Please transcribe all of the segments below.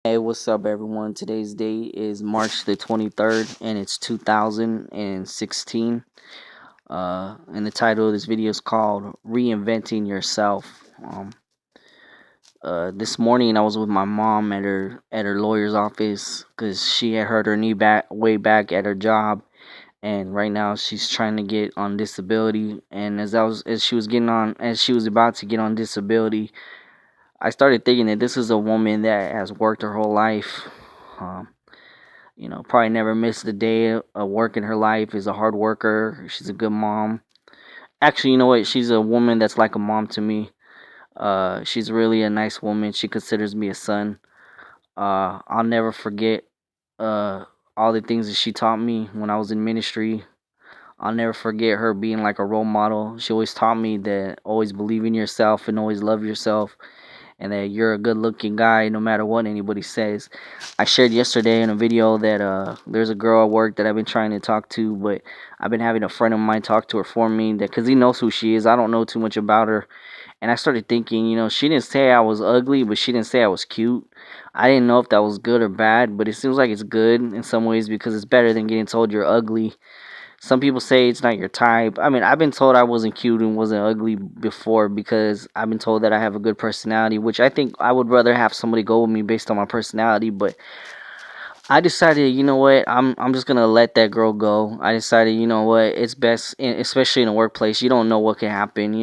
Hey, what's up, everyone? Today's date is March the 23rd, and it's 2016. And the title of this video is called Reinventing Yourself. This morning I was with my mom at her lawyer's office because she had hurt her knee back way back at her job, and right now she's trying to get on disability. And as she was about to get on disability, I started thinking that this is a woman that has worked her whole life. Um, probably never missed a day of work in her life. Is a hard worker. She's a good mom. Actually, you know what? She's a woman that's like a mom to me. She's really a nice woman. She considers me a son. I'll never forget uh, all the things that she taught me when I was in ministry. I'll never forget her being like a role model. She always taught me that always believe in yourself and always love yourself, and that you're a good looking guy no matter what anybody says. I shared yesterday in a video that there's a girl at work that I've been trying to talk to, but I've been having a friend of mine talk to her for me that because he knows who she is. I don't know too much about her. And I started thinking, she didn't say I was ugly, but she didn't say I was cute. I didn't know if that was good or bad, but it seems like it's good in some ways because it's better than getting told you're ugly. Some people say it's not your type. I mean, I've been told I wasn't cute and wasn't ugly before because I've been told that I have a good personality, which I think I would rather have somebody go with me based on my personality. But I decided, you know what, I'm just gonna let that girl go. I decided, you know what, it's best, especially in a workplace. You don't know what can happen.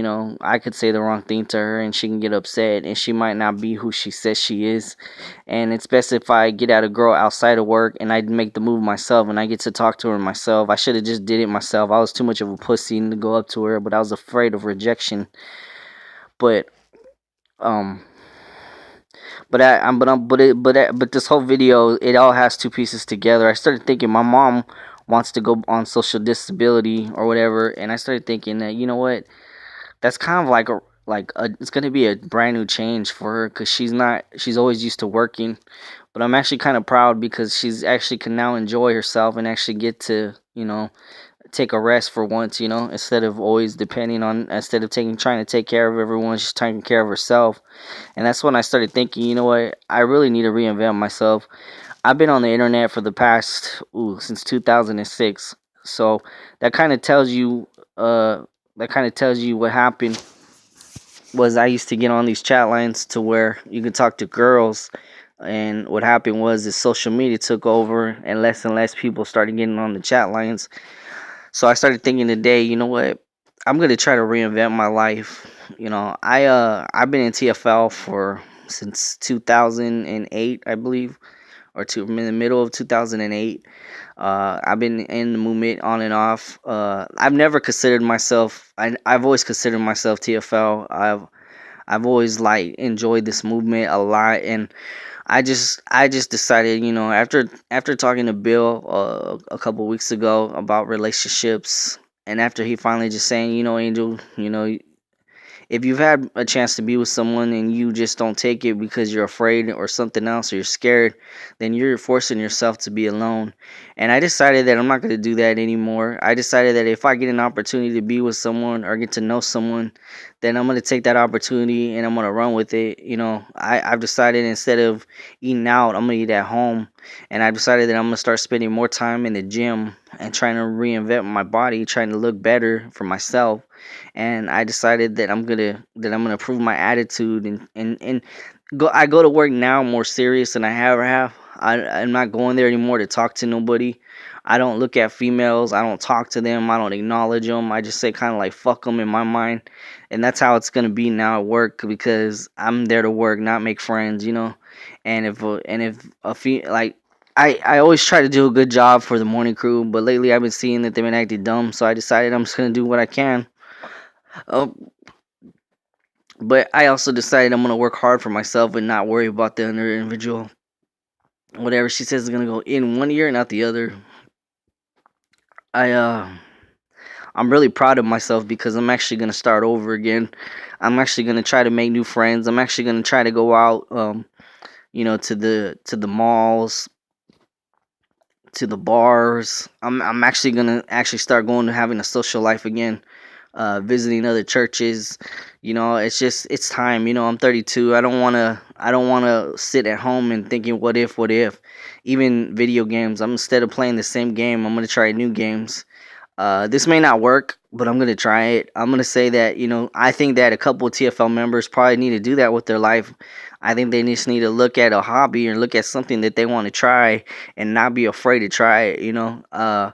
I could say the wrong thing to her and she can get upset, and she might not be who she says she is. And it's best if I get at a girl outside of work and I make the move myself and I get to talk to her myself. I should have just did it myself. I was too much of a pussy to go up to her, but I was afraid of rejection. But um. But I, I'm, but I'm, but this whole video, it all has two pieces together. I started thinking my mom wants to go on social disability or whatever, and I started thinking that you know what, that's kind of like it's gonna be a brand new change for her because she's always used to working. But I'm actually kind of proud because she's actually can now enjoy herself and actually get to take a rest for once, instead of taking trying to take care of everyone, she's taking care of herself. And that's when I started thinking, you know what, I really need to reinvent myself. I've been on the internet for the past since 2006. So that kind of tells you what happened was I used to get on these chat lines to where you could talk to girls, and what happened was is social media took over and less people started getting on the chat lines. So I started thinking today, you know what? I'm gonna try to reinvent my life. I've been in TFL for since 2008, I believe, in the middle of 2008. I've been in the movement on and off. I've never considered myself. I've always considered myself TFL. I've always like enjoyed this movement a lot, and I just decided, after talking to Bill a couple weeks ago about relationships, and after he finally just saying, Angel, if you've had a chance to be with someone and you just don't take it because you're afraid or something else or you're scared, then you're forcing yourself to be alone. And I decided that I'm not going to do that anymore. I decided that if I get an opportunity to be with someone or get to know someone, then I'm going to take that opportunity and I'm going to run with it. I've decided instead of eating out, I'm going to eat at home. And I've decided that I'm going to start spending more time in the gym and trying to reinvent my body, trying to look better for myself. And I decided that I'm gonna improve my attitude and go. I go to work now more serious than I ever have. I'm not going there anymore to talk to nobody. I don't look at females. I don't talk to them. I don't acknowledge them. I just say kind of like fuck them in my mind, and that's how it's gonna be now at work because I'm there to work, not make friends. And if like I always try to do a good job for the morning crew, but lately I've been seeing that they've been acting dumb, so I decided I'm just gonna do what I can. Um, but I also decided I'm gonna work hard for myself and not worry about the other individual. Whatever she says is gonna go in one ear and out the other. I I'm really proud of myself because I'm actually gonna start over again. I'm actually gonna try to make new friends. I'm actually gonna try to go out, to the malls, to the bars. I'm actually gonna actually start going to having a social life again. Visiting other churches. It's time. I'm 32. I don't want to I don't want to sit at home and thinking, what if. Even video games, I'm instead of playing the same game, I'm gonna try new games. This may not work, but I'm gonna try it. I'm gonna say that I think that a couple of TFL members probably need to do that with their life. I think they just need to look at a hobby or look at something that they want to try and not be afraid to try it. I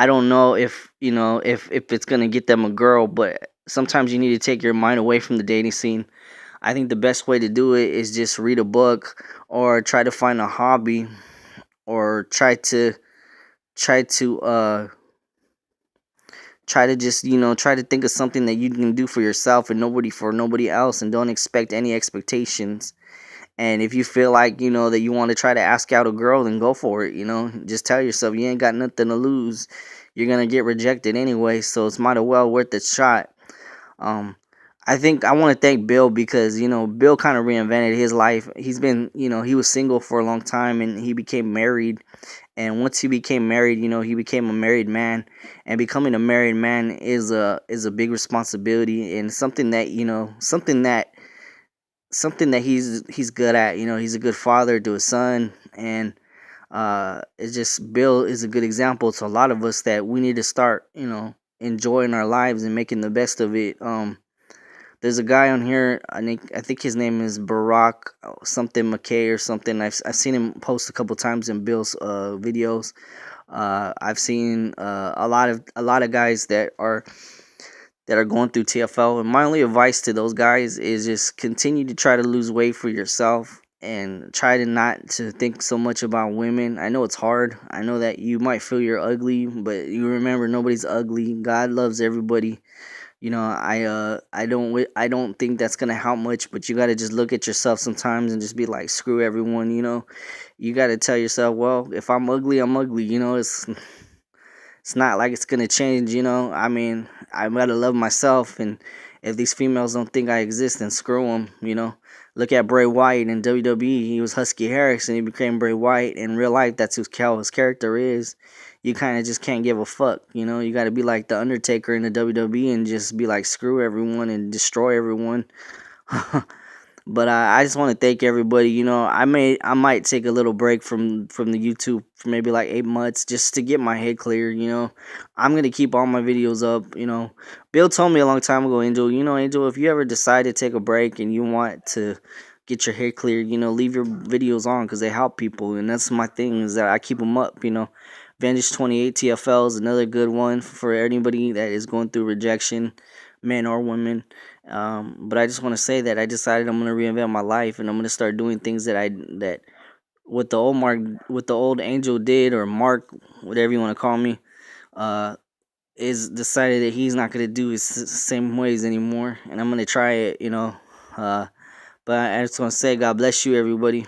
don't know if it's gonna get them a girl, but sometimes you need to take your mind away from the dating scene. I think the best way to do it is just read a book or try to find a hobby or try to just try to think of something that you can do for yourself and nobody else, and don't expect any expectations. And if you feel like that you want to try to ask out a girl, then go for it. Just tell yourself you ain't got nothing to lose. You're gonna get rejected anyway, so it's might as well worth a shot. um I think I want to thank Bill because Bill kind of reinvented his life. He's been he was single for a long time and he became married, and once he became married, he became a married man. And becoming a married man is a big responsibility, and something that he's good at. He's a good father to his son, and it's just Bill is a good example to a lot of us that we need to start enjoying our lives and making the best of it. There's a guy on here. I think his name is Barack something McKay or something. I've seen him post a couple times in Bill's videos. I've seen a lot of guys that are going through TFL, and my only advice to those guys is just continue to try to lose weight for yourself and try to not to think so much about women. I know it's hard. I know that you might feel you're ugly, but you remember nobody's ugly. God loves everybody. I don't think that's gonna help much, but you gotta just look at yourself sometimes and just be like, screw everyone. You gotta tell yourself, well, if I'm ugly, I'm ugly. It's not like it's gonna change. I mean, I gotta love myself, and if these females don't think I exist, then screw them. Look at Bray Wyatt in WWE. He was Husky Harris, and he became Bray Wyatt. In real life, that's how his character is. You kind of just can't give a fuck. You gotta be like the Undertaker in the WWE and just be like, screw everyone and destroy everyone. But I just want to thank everybody. I might take a little break from the YouTube for maybe like 8 months just to get my head clear. I'm gonna keep all my videos up. Bill told me a long time ago, Angel. Angel, if you ever decide to take a break and you want to get your head clear, leave your videos on because they help people, and that's my thing is that I keep them up. Vantage 28 TFL is another good one for anybody that is going through rejection, men or women. But I just want to say that I decided I'm gonna reinvent my life, and I'm gonna start doing things that what the old Angel did, or Mark, whatever you want to call me, uh, is decided that he's not gonna do his same ways anymore, and I'm gonna try it. But I just want to say, God bless you, everybody.